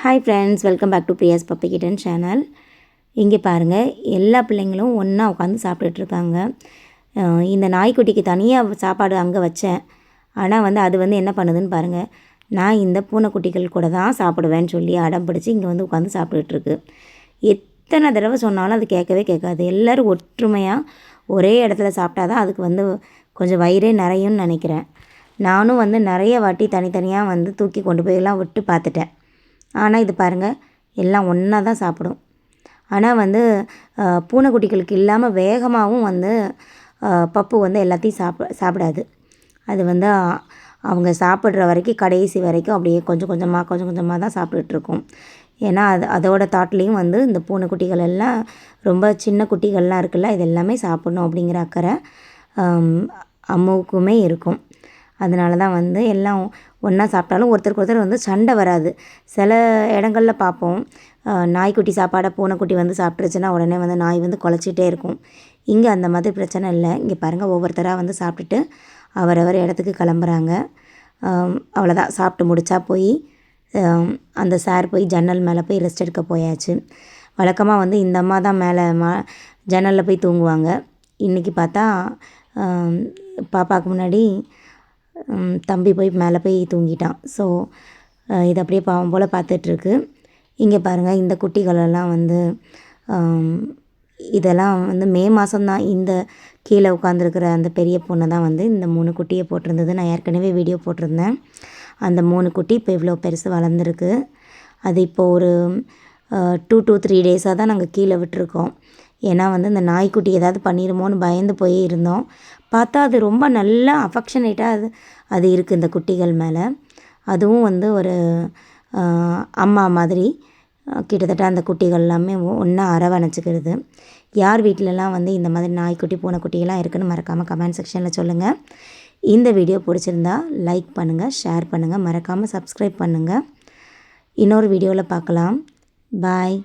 Hi friends, welcome back to Priya's puppy kitten channel. இங்கே பாருங்கள், எல்லா பிள்ளைங்களும் ஒன்றா உட்காந்து சாப்பிட்டுட்ருக்காங்க. இந்த நாய்க்குட்டிக்கு தனியாக சாப்பாடு அங்கே வச்சேன். ஆனால் அது என்ன பண்ணுதுன்னு பாருங்கள். நான் இந்த பூனைக்குட்டிகள் கூட தான் சாப்பிடுவேன்னு சொல்லி அடம் பிடிச்சி இங்கே உட்காந்து சாப்பிட்டுட்ருக்கு. எத்தனை தடவை சொன்னாலும் அது கேட்கவே கேட்காது. எல்லோரும் ஒற்றுமையாக ஒரே இடத்துல சாப்பிட்டா தான் அதுக்கு கொஞ்சம் வயிறே நிறையும்னு நினைக்கிறேன். நானும் நிறைய வாட்டி தனித்தனியாக தூக்கி கொண்டு போயெல்லாம் விட்டு பார்த்துட்டேன். ஆனால் இது பாருங்கள், எல்லாம் ஒன்றா தான் சாப்பிடும். ஆனால் பூனைக்குட்டிகளுக்கு இல்லாமல் வேகமாகவும் பப்பு எல்லாத்தையும் சாப்பிடாது. அது அவங்க சாப்பிட்ற வரைக்கும் கடைசி வரைக்கும் அப்படியே கொஞ்சம் கொஞ்சமாக தான் சாப்பிட்டுட்ருக்கும். ஏன்னா அதோட தாட்லேயும் இந்த பூனைக்குட்டிகள் எல்லாம் ரொம்ப சின்ன குட்டிகள்லாம் இருக்குல்ல, இது எல்லாமே சாப்பிட்ணும் அப்படிங்கிற அக்கறை அம்மாவுக்குமே இருக்கும். அதனால தான் எல்லாம் ஒன்றா சாப்பிட்டாலும் ஒருத்தருக்கு ஒருத்தர் சண்டை வராது. சில இடங்களில் பார்ப்போம், நாய்க்குட்டி சாப்பாடை பூனைக்குட்டி சாப்பிட்ருச்சுன்னா உடனே நாய் குலைச்சிட்டே இருக்கும். இங்கே அந்த மாதிரி பிரச்சனை இல்லை. இங்கே பாருங்கள், ஒவ்வொருத்தராக சாப்பிட்டுட்டு அவரவர் இடத்துக்கு கிளம்புறாங்க. அவ்வளோதான், சாப்பிட்டு முடித்தா போய் அந்த சார் போய் ஜன்னல் மேலே போய் ரெஸ்ட் எடுக்க போயாச்சு. வழக்கமாக இந்த அம்மா தான் மேலே ஜன்னலில் போய் தூங்குவாங்க. இன்றைக்கி பார்த்தா பாப்பாவுக்கு முன்னாடி தம்பி போய் மேலே போய் தூங்கிட்டான். ஸோ இது அப்படியே பாவம் போல் பார்த்துட்ருக்கு. இங்கே பாருங்கள், இந்த குட்டிகளெல்லாம் இதெல்லாம் மே மாதம்தான். இந்த கீழே உட்காந்துருக்கிற அந்த பெரிய பொண்ணை தான் இந்த 3 குட்டியை போட்டிருந்தது. நான் ஏற்கனவே வீடியோ போட்டிருந்தேன். அந்த 3 குட்டி இப்போ இவ்வளோ பெருசு வளர்ந்துருக்கு. அது இப்போது ஒரு 2 to 3 டேஸாக தான் நாங்கள் கீழே விட்டுருக்கோம். ஏன்னா இந்த நாய்க்குட்டி ஏதாவது பண்ணிடுமோன்னு பயந்து போய் இருந்தோம். பார்த்தா அது ரொம்ப நல்லா அஃபெக்ஷனேட்டாக அது இருக்குது இந்த குட்டிகள் மேலே. அதுவும் ஒரு அம்மா மாதிரி கிட்டத்தட்ட அந்த குட்டிகள் எல்லாமே ஒன்றா அரவணைச்சிக்கிறது. யார் வீட்டிலலாம் இந்த மாதிரி நாய்க்குட்டி பூனைக்குட்டியெல்லாம் இருக்குதுன்னு மறக்காமல் கமெண்ட் செக்ஷனில் சொல்லுங்கள். இந்த வீடியோ பிடிச்சிருந்தா லைக் பண்ணுங்கள், ஷேர் பண்ணுங்கள், மறக்காமல் சப்ஸ்கிரைப் பண்ணுங்கள். இன்னொரு வீடியோவில் பார்க்கலாம். பாய்.